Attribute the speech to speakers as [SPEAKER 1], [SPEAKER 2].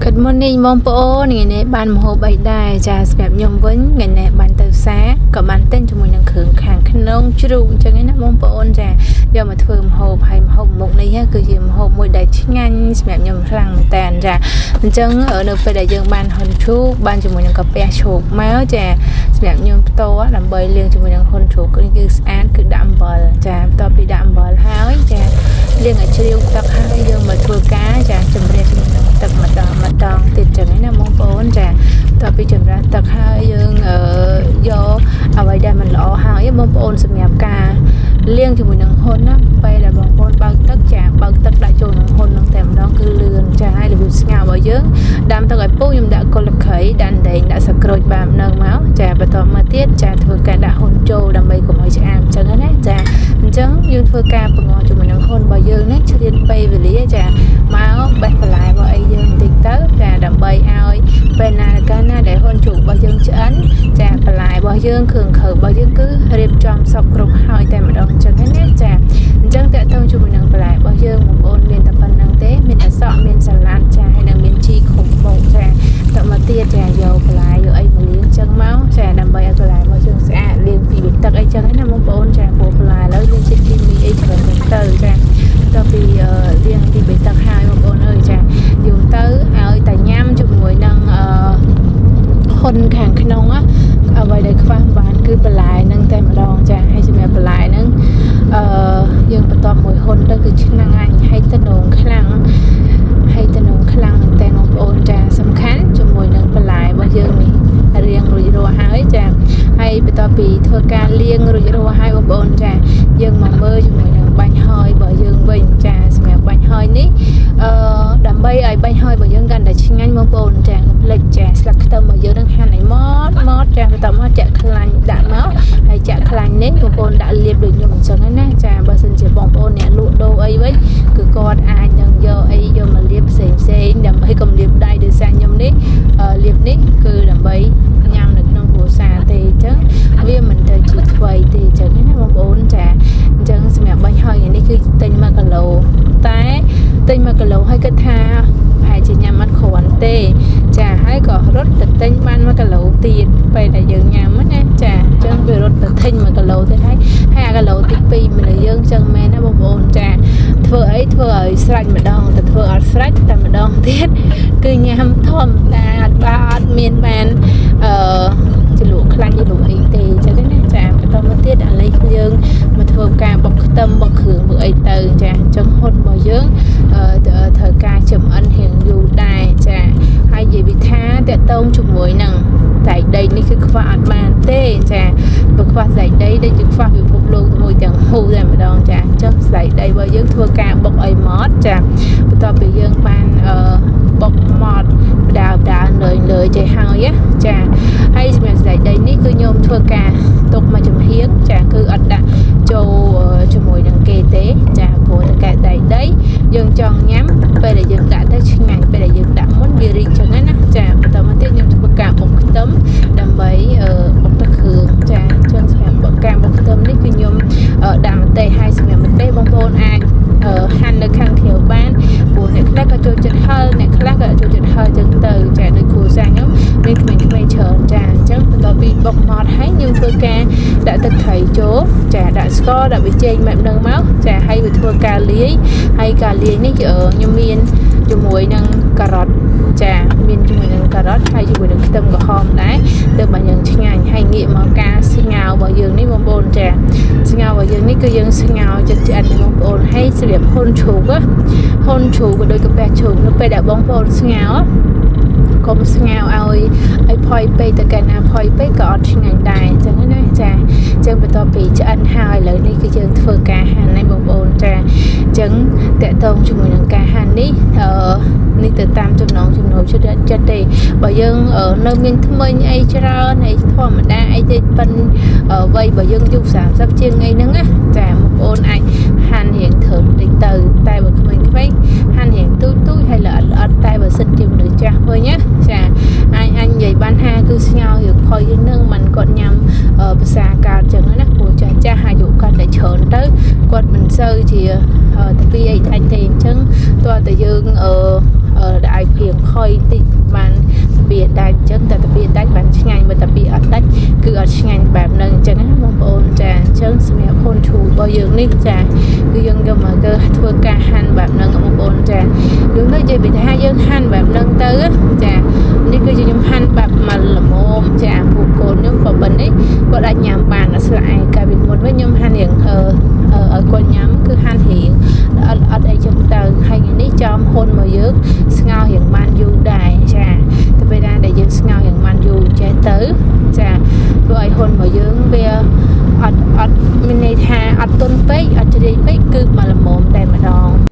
[SPEAKER 1] Good morning បងប្អូនថ្ងៃនេះបានមហូបអីដែរចាសម្រាប់ខ្ញុំវិញថ្ងៃនេះបានទៅផ្សារក៏បានទិញជាមួយនឹងគ្រឿងខាងក្នុងជ្រូកអញ្ចឹងណាបងប្អូនចាយកមកធ្វើម្ហូបហើយម្ហូបមុខនេះគឺជាម្ហូបមួយដែលឆ្ងាញ់សម្រាប់ខ្ញុំខ្លាំងមែនតើចាអញ្ចឹងនៅពេលដែលយើងបានហ៊ុនជ្រូកបានជាមួយនឹងកាពះជ្រូកមកចាសម្រាប់ខ្ញុំផ្ទាល់ដើម្បីលាងជាមួយនឹងហ៊ុនជ្រូកគឺស្អាតគឺដាក់អំបិលចាបន្ទាប់ពីដាក់អំបិលហើយចាលាងឲ្យជ្រាវទឹកហើយយើងមកធ្វើការចាជំរះជាមួយនឹងទឹកម្ដងទៀតចឹងណាបងប្អូនចាតើពីចម្រាស់ទឹកហើយយើងយកអ្វីដែលมันល្អហើយបងប្អូនសម្រាប់ការលាងជាមួយនឹងហ៊ុនណាពេលដែលបងប្អូនបើកទឹកចាបើកទឹកដាក់ចូលក្នុងហ៊ុននឹងតែម្ដងគឺលឿនចាហើយរបៀបស្ងោររបស់យើងដាំទឹកឲ្យពុះខ្ញុំដាក់កុលខីដាក់ដែងដាក់ស្ក្រូចបាមនឹងមកចាបន្តមកទៀតចាធ្វើការដាក់ហ៊ុនចូលដើម្បីកុំឲ្យឆ្អាបចឹងណាចាអញ្ចឹងយើងធ្វើការបង្អស់ជាមួយនឹងហ៊ុនរបស់យើងនេះឆ្លៀនពេលវេលាចាមកបេះបន្លែរបស់អីយើងបន្តិចទៅចាដើម្បីឲ្យពេលណាកាលណាដែលហ៊ុនជ្រូករបស់យើងឆ្អិនចាបន្លែរបស់យើងគ្រឿងខើរបស់យើងគឺរៀបចំសពគ្រប់ហើយតែម្ដងអញ្ចឹងណាចាអញ្ចឹងតើតើជាមួយនឹងបន្លែរបស់យើងបងប្អូនមានតែប៉ុណ្្នឹងទេមានអសក់មានសាឡាត់ចាហើយនឹងមានជីខុំបោកចាតើមកទៀតចាយកបន្លែយកអីមកលាងអញ្ចឹងមកចាដើម្បីឲ្យបន្លែរបស់យើងស្អាតលាងពីទឹកអីចឹងណាបងប្អូនចាព្រោះបន្លែឥឡូវមានជាតិគីមីអីច្រើនទៅចាតើពីលាងពីទឹកហើយបងប្អូនអើយចាយកទៅឲ្យតែញ៉ាំជាមួយនឹងហ៊ុនខាងក្នុងអ្វីដែលខ្វះបានគឺបន្លែនឹងតែម្ដងចាហើយសម្រាប់បន្លែនឹងយើងបន្ទាប់មួយហ៊ុនទៅគឺឆ្នាំងហើយតំណងខ្លាំងហើយតំណងខ្លាំងតែបងប្អូនចាសំខាន់ជាមួយនឹងបន្លែរបស់យើងនេះរៀងរួចរាល់ហើយចាហើយបន្ទាប់ពីធ្វើការលាងរួចរាល់ហើយបងប្អូនចាយើងមកមើលជាមួយនឹងបាញ់ហើយរបស់យើងវិញចាសម្រាប់បាញ់ហើយនេះដើម្បីឲ្យបាញ់ហើយរបស់យើងកាន់តែឆ្ងាញ់បងប្អូនចាកុំភ្លេចចាស្លឹកខ្ទឹមរបស់យើងនឹងហាន់ឲ្យម៉ត់ចាបន្ទាប់មកចាក់ខ្លាញ់ដាក់មកហើយចាក់ខ្លាញ់នេះបងប្អូនដាក់លាបដូចខ្ញុំអញ្ចឹងណាចាបើសិនជាបងប្អូនអ្នកលក់ដូរអីវិញគឺគាត់អាចនឹងយកអីយកមកលាបផ្សេងដើម្បីកុំលាបដៃដោយសារខ្ញុំនេះលាបនេះគឺដើម្បីញ៉ាំនៅក្នុងគ្រួសារទេអញ្ចឹងវាមិនទៅជាថ្មីទេអញ្ចឹងណាបងប្អូនចាអញ្ចឹងសម្រាប់បាញ់ហើយនេះគឺទិញ1គីឡូតែទិញ1គីឡូហើយគិតថាប្រហែលជាញ៉ាំអត់គ្រាន់ទេចាហើយក៏រត់ទៅទិញបាន1គីឡូទៀតពេលដែលយើងញ៉ាំណាចាអញ្ចឹងវារត់ទៅទិញ1គីឡូទៀតហើយអាគីឡូទី2មនុស្សយើងអញ្ចឹងមែនណាបងប្អូនចាធ្វើអីធ្វើឲ្យស្រេចម្ដងទៅធ្វើអត់ស្រេចតែម្ដងទៀតគឺញ៉ាំធម្មតាអត់មានបានជ្រលក់ខ្លាញ់ជ្រលក់អីទេអញ្ចឹងណាចាបន្តមកទៀតឥឡូវយើងមកធ្វើការបុកខ្ទឹមបុកគ្រឿងបុកអីទៅចាអញ្ចឹងហ៊ុនរបស់យើងត្រូវការចំអិនរៀងយូរដែរចាហើយនិយាយពីថាតកតងជាមួយនឹងតែដីនេះគឺខ្វះអត់បានទេចាបើខ្វះស្លែកដីដូចជាខ្វះពិភពលោកមួយទាំងមូលតែម្ដងចាអញ្ចឹងស្លែកដីរបស់យើងធ្វើការបុកឲ្យម៉ត់ចាបន្ទាប់ពីយើងបានបុកម៉ត់បដាលើចេះហើយចាហើយសម្រាប់ស្លែកដីនេះគឺខ្ញុំធ្វើការទុកមកចំហៀងចាគឺអត់ដាក់ចូលជាមួយនឹងគេទេចាព្រោះតែកែដីយើងចង់ញ៉ាំពេលដែលយើងដាក់ទៅឆ្ងាញ់ពេលដែលយើងដាក់មុនវារីកចឹងណាចាបន្តមកទៀតខ្ញុំធ្វើការបុកខ្ទឹមដើម្បីបុកទឹកគ្រឿងចាអញ្ចឹងសម្រាប់បុកការបុកខ្ទឹមនេះគឺខ្ញុំដាក់ម្ទេសហើយសម្រាប់ម្ទេសបងប្អូនអាចហាន់នៅខាងក្រៅបានព្រោះអ្នកខ្លះក៏ចូលចិត្តហឹរអ្នកខ្លះក៏ចូលចិត្តហឹរចឹងទៅចាដូចគ្រូសាខ្ញុំមានក្មេងៗច្រើនចាអញ្ចឹងបន្ទាប់ពីបុកម៉ត់ហើយខ្ញុំធ្វើការដាក់ទឹកត្រីចូលចាដាក់ស្ករដាក់ប៊ីចេងបែបហ្នឹងមកចាហើយវាធ្វើការលាយហើយការលាយនេះខ្ញុំមានជាមួយនឹងការ៉ុតចាមានជាមួយនឹងការ៉ុតហើយជាមួយនឹងខ្ទឹមក្រហមដែរទើបមកយើងឆ្ងាញ់ហើយងាកមកការស្ងោររបស់យើងនេះបងប្អូនចាស្ងោររបស់យើងនេះគឺយើងស្ងោរចិត្តឆ្អិនបងប្អូនហើយសម្រាប់ហ៊ុនជ្រូកហ៊ុនជ្រូកក៏ដូចកាពះជ្រូកនៅពេលដែលបងប្អូនស្ងោរកុំស្ងោរឲ្យផុយពេកទៅកាលណាផុយពេកក៏អត់ឆ្ងាញ់ដែរអញ្ចឹងណាចាអញ្ចឹងបន្ទាប់ពីឆ្អិនហើយឥឡូវនេះគឺយើងធ្វើការហាន់ហើយបងប្អូនចាអញ្ចឹងតកតងជាមួយនឹងការហាន់នេះនេះទៅតាមចំណងចំណូលចិត្តទេបើយើងនៅមានថ្មិញអីច្រើនអីធម្មតាអីទេប៉ិនវ័យបើយើងយុគ30ជាងអីហ្នឹងណាចាបងប្អូនអាចហាន់រៀងធើតិចទៅតែបើក្មេងៗហាន់រៀងទូចហើយល្អិតតែបើសិនជាមនុស្សចាស់វិញណាចាអញនិយាយបានថាគឺស្ងោររឿងផុយហ្នឹងមិនគាត់ញ៉ាំភាសាកើតចឹងណាព្រោះចាស់អាយុកាន់តែច្រើនទៅគាត់មិនសូវជាតាពីអីដាច់ទេអញ្ចឹងតើតើយើង đại phiền khơi tị bạn biệt đại chânแต่ตะเบียได้bạnช่างมันตะเบียได้คือช่างแบบนึงจังนะมองโอนจ้าเชิงสมัยคนถูกบ่ยังนี่จ้าคือยังก็มาก็ทั่วกาหันแบบนึงมองโอนจ้ายังได้ใจไปท่ายังหันแบบนึงเต๋อจ้านี่คือจะยังหันแบบมันละโมมจ้าผู้คนนึกว่าบันนี้ก็ได้ยามบานสลายกลายเป็นหมดว่ายังหันอย่างคนย้ำคือหันhiện ở đây chúng ta hay những chom hôn mà dứt ngao hiện man du đài cha thì bây giờ để dứt ngao hiện man du trái tứ cha rồi hôn mà dứt bây ở mình này tha ở tôn pếch ở trên pếch cứ mà là mồm đây mà đòn